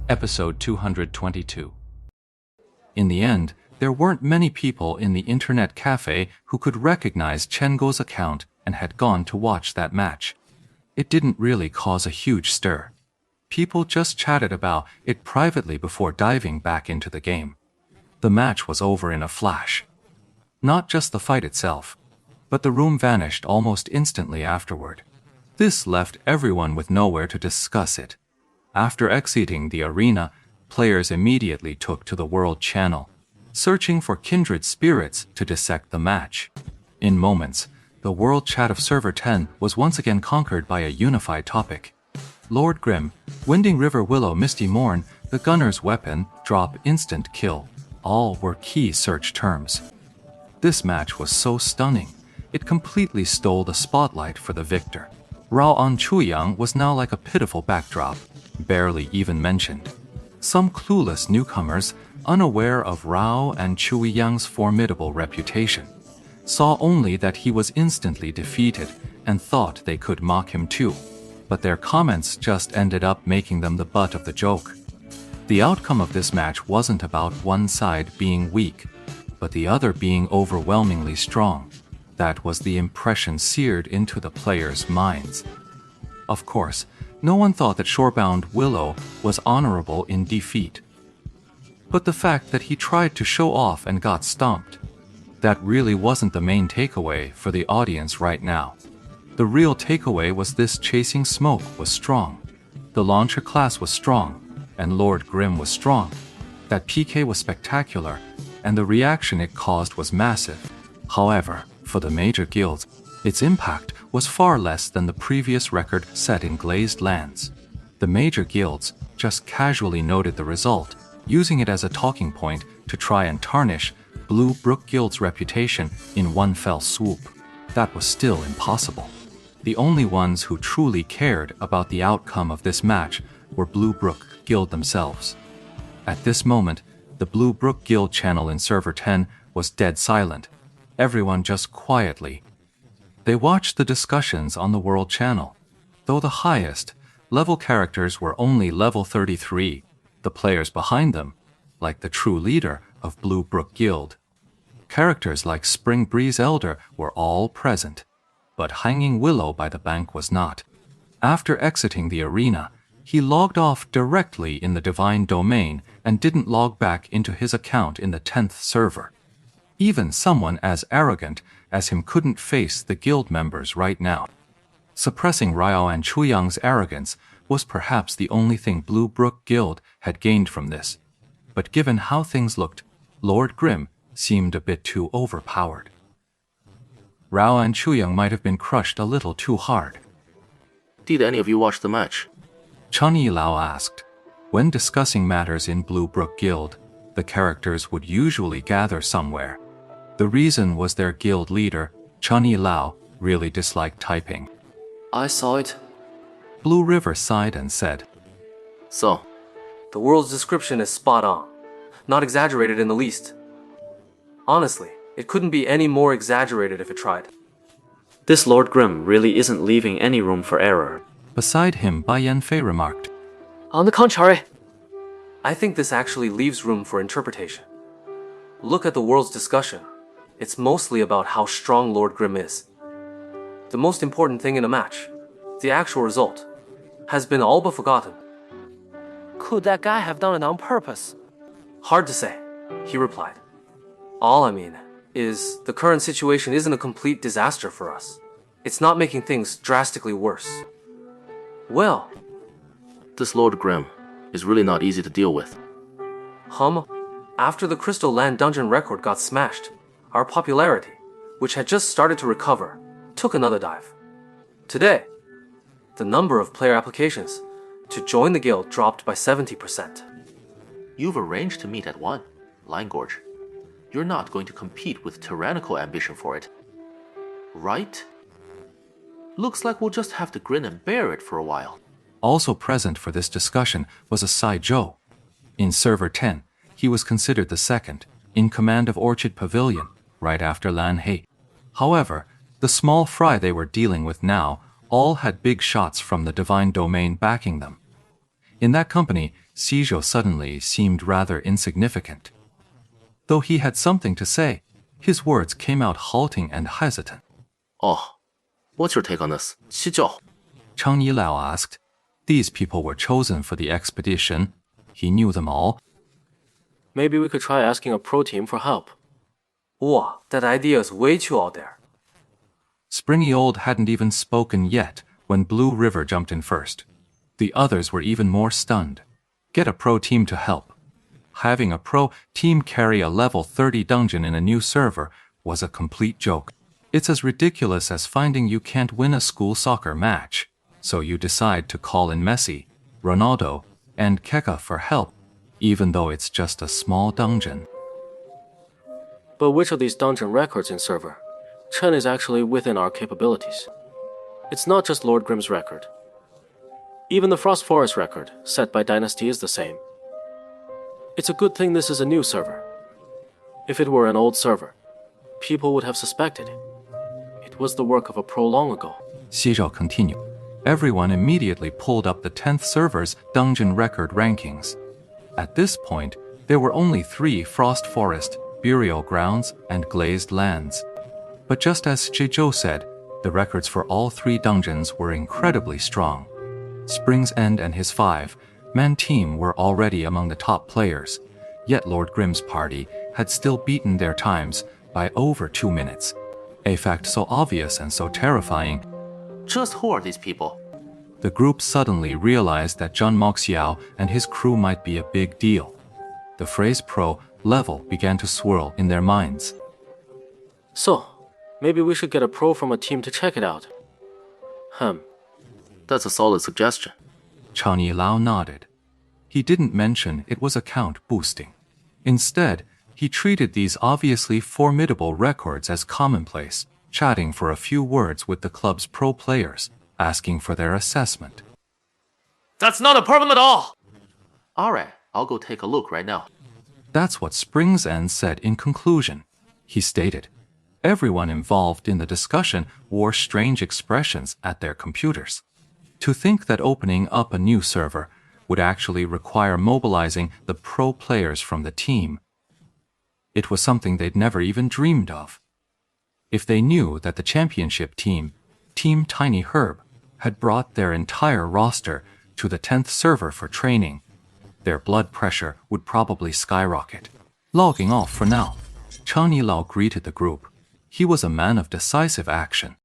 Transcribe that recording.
Episode 222. In the end, there weren't many people in the internet cafe who could recognize Chen Guo's account and had gone to watch that match. It didn't really cause a huge stir. People just chatted about it privately before diving back into the game. The match was over in a flash. Not just the fight itself, but the room vanished almost instantly afterward. This left everyone with nowhere to discuss it. After exiting the arena, players immediately took to the World Channel, searching for kindred spirits to dissect the match. In moments, the world chat of Server 10 was once again conquered by a unified topic. Lord Grimm, Winding River Willow Misty Morn, the Gunner's Weapon, Drop Instant Kill, all were key search terms. This match was so stunning, it completely stole the spotlight for the victor. Rao and Chuyang was now like a pitiful backdrop, barely even mentioned. Some clueless newcomers, unaware of Rao and Chuyang's formidable reputation, saw only that he was instantly defeated and thought they could mock him too, but their comments just ended up making them the butt of the joke. The outcome of this match wasn't about one side being weak, but the other being overwhelmingly strong. That was the impression seared into the players' minds. Of course, no one thought that Shorebound Willow was honorable in defeat. But the fact that he tried to show off and got stomped, that really wasn't the main takeaway for the audience right now. The real takeaway was this Chasing Smoke was strong. The launcher class was strong, and Lord Grimm was strong. That PK was spectacular, and the reaction it caused was massive. However, for the major guilds, its impact was far less than the previous record set in Glazed Lands. The major guilds just casually noted the result, using it as a talking point to try and tarnish Blue Brook Guild's reputation in one fell swoop. That was still impossible. The only ones who truly cared about the outcome of this match were Blue Brook Guild themselves. At this moment, the Blue Brook Guild channel in Server 10 was dead silent. Everyone just quietly. They watched the discussions on the World Channel. Though the highest level characters were only level 33, the players behind them, like the true leader of Blue Brook Guild, characters like Spring Breeze Elder were all present, but Hanging Willow by the Bank was not. After exiting the arena, he logged off directly in the Divine Domain and didn't log back into his account in the 10th server. Even someone as arrogant as him couldn't face the guild members right now. Suppressing Rao and Chuyang's arrogance was perhaps the only thing Blue Brook Guild had gained from this. But given how things looked, Lord Grimm seemed a bit too overpowered. Rao and Chuyang might have been crushed a little too hard. Did any of you watch the match? Chen Yilao asked. When discussing matters in Blue Brook Guild, the characters would usually gather somewhere. The reason was their guild leader, Chen Yilao, really disliked typing. I saw it. Blue River sighed and said, So, The world's description is spot on. Not exaggerated in the least. Honestly, it couldn't be any more exaggerated if it tried. This Lord Grimm really isn't leaving any room for error. Beside him, Bai Yanfei remarked, On the contrary, I think this actually leaves room for interpretation. Look at the world's discussion. It's mostly about how strong Lord Grimm is. The most important thing in a match, the actual result, has been all but forgotten. Could that guy have done it on purpose? Hard to say, he replied. All I mean is the current situation isn't a complete disaster for us. It's not making things drastically worse. Well, this Lord Grimm is really not easy to deal with. After the Crystal Land dungeon record got smashed, our popularity, which had just started to recover, took another dive. Today, the number of player applications to join the guild dropped by 70%. You've arranged to meet at 1, Line Gorge. You're not going to compete with tyrannical ambition for it, right? Looks like we'll just have to grin and bear it for a while. Also present for this discussion was Asai Zhou. In Server 10, he was considered the second, in command of Orchid Pavilion, right after Lan Hei. However, the small fry they were dealing with now all had big shots from the Divine Domain backing them. In that company, Xizhou suddenly seemed rather insignificant. Though he had something to say, his words came out halting and hesitant. Oh, what's your take on this? 西教. Chang Yilao asked. These people were chosen for the expedition. He knew them all. Maybe we could try asking a pro team for help. Wow, that idea is way too out there. Springy Old hadn't even spoken yet when Blue River jumped in first. The others were even more stunned. Get a pro team to help. Having a pro team carry a level 30 dungeon in a new server was a complete joke. It's as ridiculous as finding you can't win a school soccer match, so you decide to call in Messi, Ronaldo, and Keka for help, even though it's just a small dungeon. But which of these dungeon records in server? Chen is actually within our capabilities. It's not just Lord Grimm's record. Even the Frost Forest record, set by Dynasty, is the same. It's a good thing this is a new server. If it were an old server, people would have suspected it. It was the work of a pro long ago. Xizhou continued. Everyone immediately pulled up the 10th server's dungeon record rankings. At this point, there were only 3 Frost Forest, Burial Grounds, and Glazed Lands. But just as Xizhou said, the records for all 3 dungeons were incredibly strong. Spring's End and his 5-man team were already among the top players, yet Lord Grimm's party had still beaten their times by over 2 minutes, a fact so obvious and so terrifying. Just who are these people? The group suddenly realized that Zhang Moxiao and his crew might be a big deal. The phrase pro level began to swirl in their minds. So, maybe we should get a pro from a team to check it out. That's a solid suggestion. Chang Yilao nodded. He didn't mention it was account boosting. Instead, he treated these obviously formidable records as commonplace, chatting for a few words with the club's pro players, asking for their assessment. That's not a problem at all! Alright, I'll go take a look right now. That's what Spring's End said in conclusion. He stated, everyone involved in the discussion wore strange expressions at their computers. To think that opening up a new server would actually require mobilizing the pro players from the team. It was something they'd never even dreamed of. If they knew that the championship team, Team Tiny Herb, had brought their entire roster to the 10th server for training, their blood pressure would probably skyrocket. Logging off for now, Chang Yilao greeted the group. He was a man of decisive action.